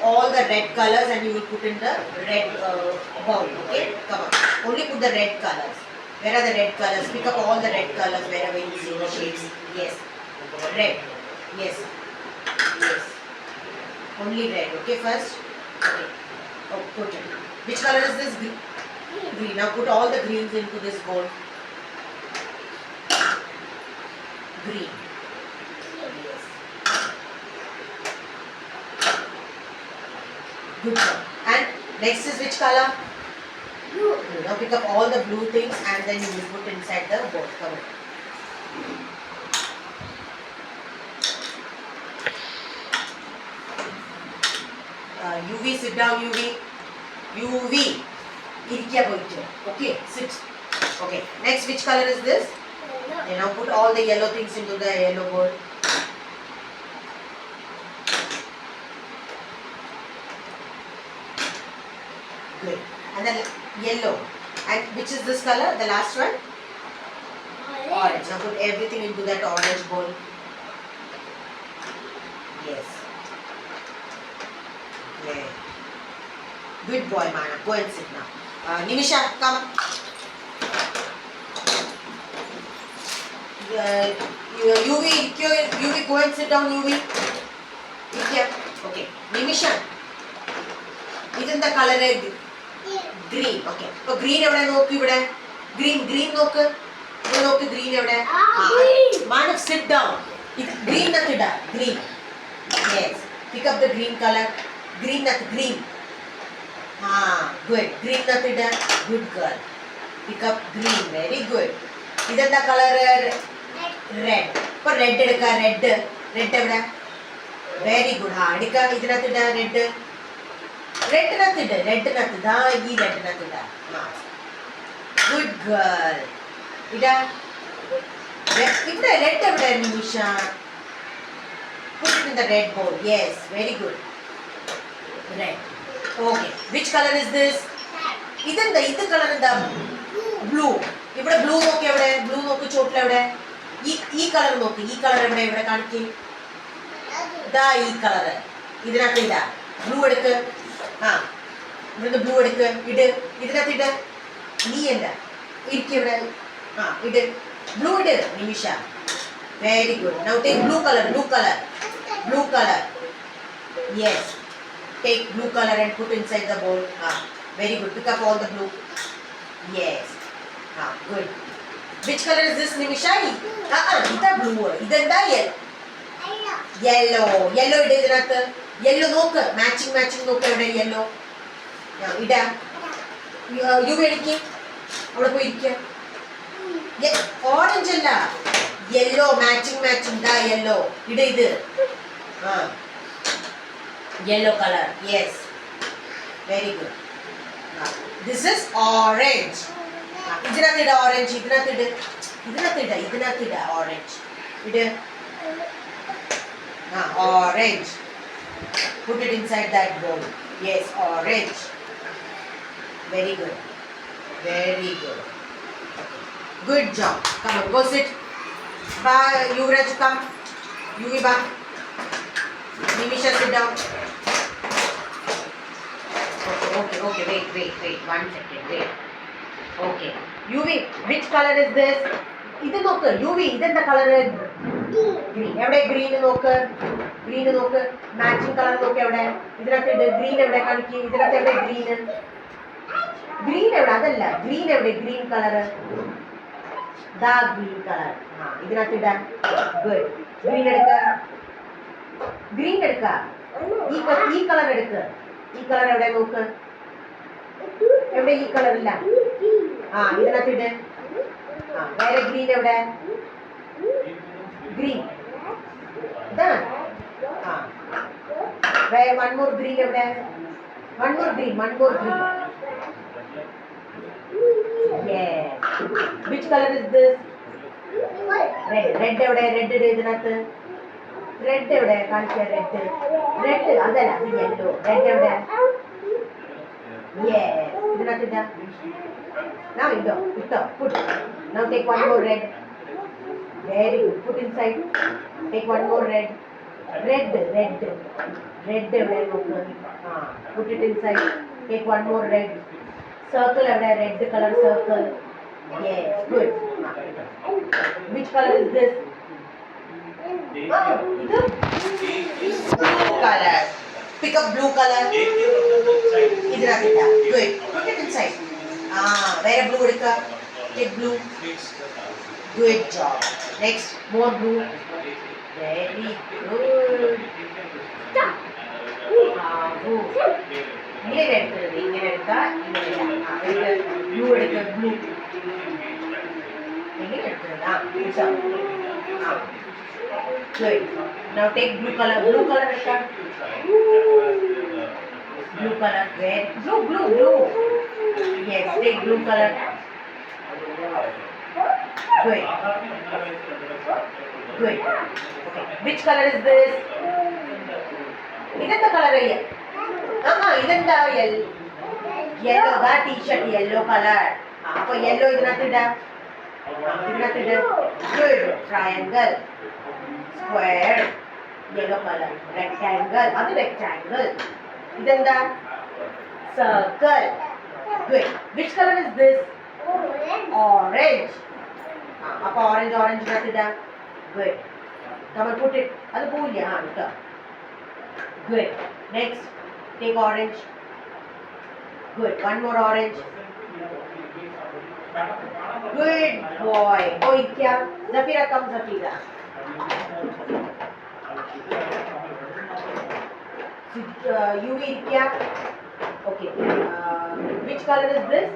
all the red colors and you will put in the red bowl. Okay, come on. Only put the red colors. Where are the red colors? Pick up all the red colors wherever you see the shades. Yes, red. Yes, yes. Only red. Okay, first. Okay. Oh, put it. Which color is this? Green. Now put all the greens into this bowl. Green. Yes. Good job. And next is which color? Blue. Now pick up all the blue things and then you will put inside the bowl. Come on. UV, sit down, UV. UV. Okay, sit. Okay. Next, which color is this? Yellow. And now put all the yellow things into the yellow bowl. Good. And then yellow. And which is this color? The last one? Orange. Now put everything into that orange bowl. Yes. Okay. Good boy, Mana. Go and sit now. Nimisha, come. UV, go and sit down, UV. Okay. Nimisha. Isn't the color green? Okay. So green evade nokku ivide. Green nokku. Ivide nokku green evade. Manav, sit down. Green nathida. Green. Yes. Pick up the green color. Green. Good. Green nathida. Good girl. Pick up green. Very good. Isn't the color red? For red edukka. Red evade. Very good. Edukka. Idu nathida red. Red nathida. Good girl. Ida. Red evade Nimisha. Put it in the red bowl. Yes, very good. Red. Okay. Which color is this? This color is the blue. Ivide blue nokku evade? Blue nokku chotla evade? Ee color nokku. Ee color evade kanikki? Da ee color. Idinathu ida. Blue edukku. Ivide blue edukku. Idinathu ida. Nee enda. Irki evade. Ide. Blue ide Nimisha. Very good. Now take blue color. Yes. Take blue color and put inside the bowl. Very good. Pick up all the blue. Yes. Good. Which color is this, Nimisha? Ida blue. Idenda yellow. Yellow ide idinathu. Yellow nokku. Matching nokku evade yellow. Ida. You ediki. Avada poi irikka. Orange alla. Yellow matching da yellow. Ida idu. Yellow color. Yes. Very good. This is orange. Idinathida orange. Idinathida orange. Orange. Put it inside that bowl. Yes, orange. Very good. Good job. Come on, go sit. Bye, Yuvraj, come. Yuvi, bye. Nimisha, sit down. Okay, wait. 1 second, wait. Okay. Yuvi, which color is this? Idu nokku. Yuvi, idenda color green. Evade green nokku. Matching color nokku evade. Idinathu green evade kanikki. Idinathu evade green. Green evade adalla. Green evade green color. Dark green color. Idinathu ida. Good. Green edukka. Ee color edukka. Ee color evade nokku. Evade ee color illa. Idinathu ide. Where green evade? Green. Done. Where one more green evade? One more green. Yes. Which color is this? Red evade? Red idinathu. Red evade? Kanikka red. Adalla yellow. Red evade? Yes. Idinathu ida. Now put. Now take one more red. Very good. Put inside. Take one more red. Red, red. Red എവിടെ നോക്ക്. Put it inside. Take one more red. Circle എവിടെ? Red color circle. Yes, good. Which color is this? ഇത് blue color. Pick up blue color. ഇതിനകത്തില്ല. Good. Put it inside. വേറെ blue എടുക്ക. Take blue. Good job. Next, more blue. Very good. ഇങ്ങനെ എടുക്കരുത്. ഇങ്ങനെ എടുക്കുക. ഇങ്ങനെ blue എടുക്കുക. ബ്ലൂ ഇങ്ങനെ എടുക്കരുത്. Good. Now take blue color. Blue color എടുക്കുക. Blue color. Red. Blue. Yes, take blue color. Good. Good. Okay. Which color is this? ഇതെന്താ കളർ അല്ലേ? ഇതെന്താ യെല്ലോ? ദാ ടീഷർട്ട് യെല്ലോ കളർ. അപ്പൊ യെല്ലോ ഇതിനകത്തിട. Good. Triangle, square, yellow colour. Rectangle, അത് rectangle. ഇതെന്താ? Circle. Good. Which colour is this? Orange. അപ്പൊ orange ഇതിനകത്തിട. ഗുഡ്. നമ്മൾ പുട്ട് ഇറ്റ്. അത് പോവില്ല. കേട്ടോ. Good. Next, take orange. Good. One more orange. Good boy. Oh, Ikya. Zafira, come, Zafira. You, Ikya. Okay. Which color is this?